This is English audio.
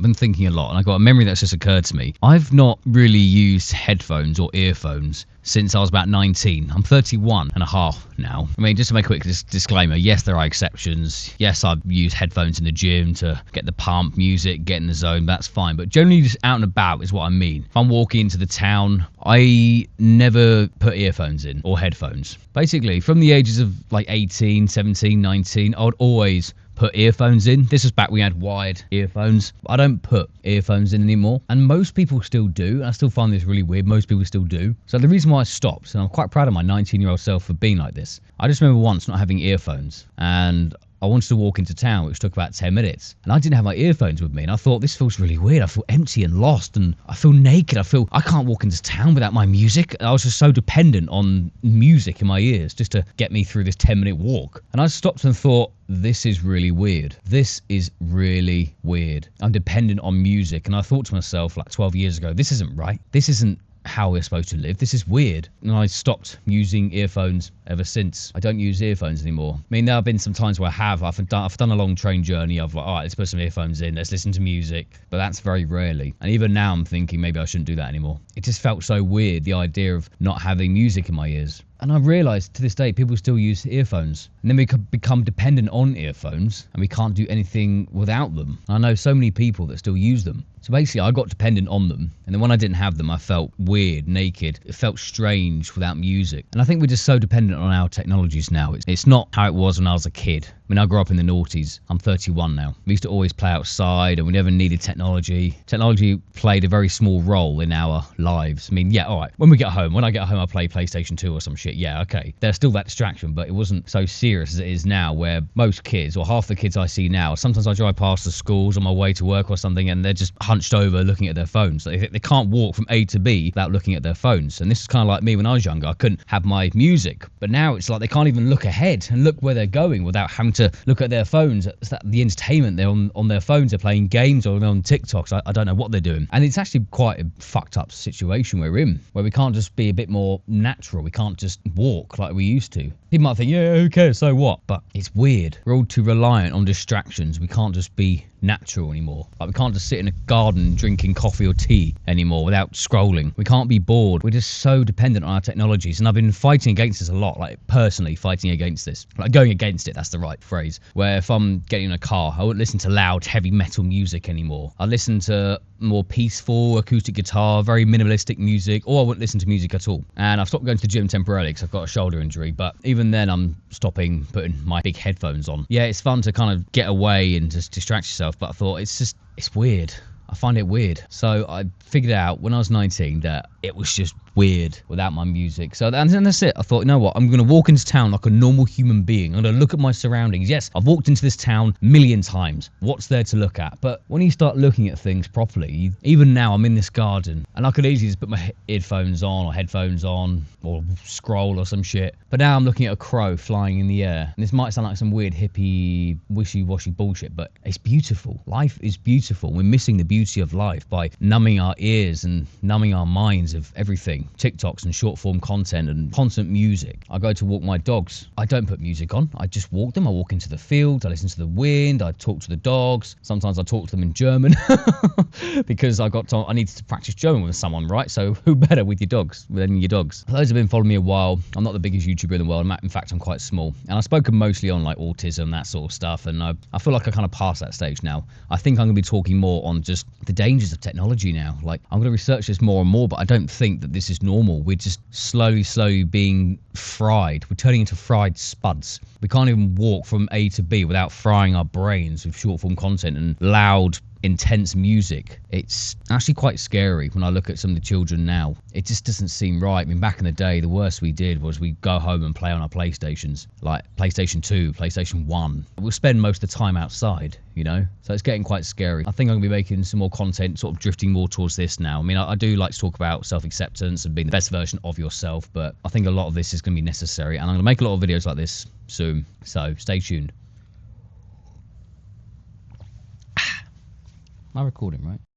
been thinking a lot, and I got a memory that's just occurred to me. I've not really used headphones or earphones since I was about 19. I'm 31 and a half now. I mean, just to make a quick disclaimer, yes, there are exceptions. Yes, I've used headphones in the gym to get the pump, music, get in the zone, that's fine. But generally just out and about is what I mean. If I'm walking into the town, I never put earphones in or headphones. Basically, from the ages of like 18, 17, 19, I would always put earphones in. This was back when we had wired earphones. I don't put earphones in anymore, and most people still do. I still find this really weird. Most people still do. So the reason why I stopped, and I'm quite proud of my 19-year-old self for being like this, I just remember once not having earphones, and I wanted to walk into town, which took about 10 minutes, and I didn't have my earphones with me, and I thought, this feels really weird. I feel empty and lost, and I feel naked. I can't walk into town without my music. I was just so dependent on music in my ears just to get me through this 10-minute walk. And I stopped and thought, this is really weird. This is really weird. I'm dependent on music. And I thought to myself like 12 years ago, this isn't right. This isn't how we're supposed to live. This is weird. And I stopped using earphones ever since. I don't use earphones anymore. I mean, there have been some times where I've done a long train journey. I've like, all right, let's put some earphones in, let's listen to music. But that's very rarely. And even now I'm thinking maybe I shouldn't do that anymore. It just felt so weird, the idea of not having music in my ears. And I realised to this day people still use earphones. And then we could become dependent on earphones and we can't do anything without them. I know so many people that still use them. So basically I got dependent on them. And then when I didn't have them, I felt weird, naked. It felt strange without music. And I think we're just so dependent on our technologies now. It's not how it was when I was a kid. I mean, I grew up in the noughties. I'm 31 now. We used to always play outside and we never needed technology. Technology played a very small role in our lives. I mean, yeah, all right. When I get home, I play PlayStation 2 or some shit. Yeah, okay. There's still that distraction, but it wasn't so serious as it is now, where most kids, or half the kids I see now, sometimes I drive past the schools on my way to work or something and they're just hunched over looking at their phones. They can't walk from A to B without looking at their phones. And this is kind of like me when I was younger. I couldn't have my music. But now it's like they can't even look ahead and look where they're going without having to look at their phones. It's that the entertainment, they're on their phones, they're playing games or they're on TikToks. I don't know what they're doing. And it's actually quite a fucked up situation we're in, where we can't just be a bit more natural. We can't just walk like we used to. People might think, yeah, who cares, so what? But it's weird. We're all too reliant on distractions. We can't just be natural anymore. Like, we can't just sit in a garden drinking coffee or tea anymore without scrolling. We can't be bored. We're just so dependent on our technologies. And I've been fighting against this a lot, like personally fighting against this. Like going against it, that's the right phrase. Where if I'm getting in a car, I won't listen to loud, heavy metal music anymore. I listen to more peaceful acoustic guitar, very minimalistic music, or I wouldn't listen to music at all. And I've stopped going to the gym temporarily because I've got a shoulder injury, but even then I'm stopping putting my big headphones on. Yeah, it's fun to kind of get away and just distract yourself, but I thought it's weird. I find it weird. So I figured out when I was 19 that it was just weird without my music. So and then that's it. I thought, you know what? I'm going to walk into town like a normal human being. I'm going to look at my surroundings. Yes, I've walked into this town a million times. What's there to look at? But when you start looking at things properly, even now I'm in this garden and I could easily just put my earphones on or headphones on or scroll or some shit. But now I'm looking at a crow flying in the air. And this might sound like some weird hippie wishy-washy bullshit, but it's beautiful. Life is beautiful. We're missing the beauty of life by numbing our ears and numbing our minds of everything. TikToks and short form content and constant music. I go to walk my dogs. I don't put music on. I just walk them. I walk into the field. I listen to the wind. I talk to the dogs. Sometimes I talk to them in German because I needed to practice German with someone, right? So who better with your dogs than your dogs? For those who've been following me a while, I'm not the biggest YouTuber in the world. In fact, I'm quite small. And I've spoken mostly on like autism, that sort of stuff. And I feel like I kind of passed that stage now. I think I'm going to be talking more on just the dangers of technology now. Like, I'm going to research this more and more, but I don't think that this is normal. We're just slowly being fried. We're turning into fried spuds. We can't even walk from A to B without frying our brains with short form content and loud, intense music. It's actually quite scary when I look at some of the children now. It just doesn't seem right. I mean, back in the day, the worst we did was we go home and play on our PlayStations, like PlayStation 2, PlayStation 1. We'll spend most of the time outside, you know? So it's getting quite scary. I think I'm going to be making some more content, sort of drifting more towards this now. I mean, I do like to talk about self-acceptance and being the best version of yourself, but I think a lot of this is going to be necessary, and I'm going to make a lot of videos like this soon. So stay tuned. Am I recording, right?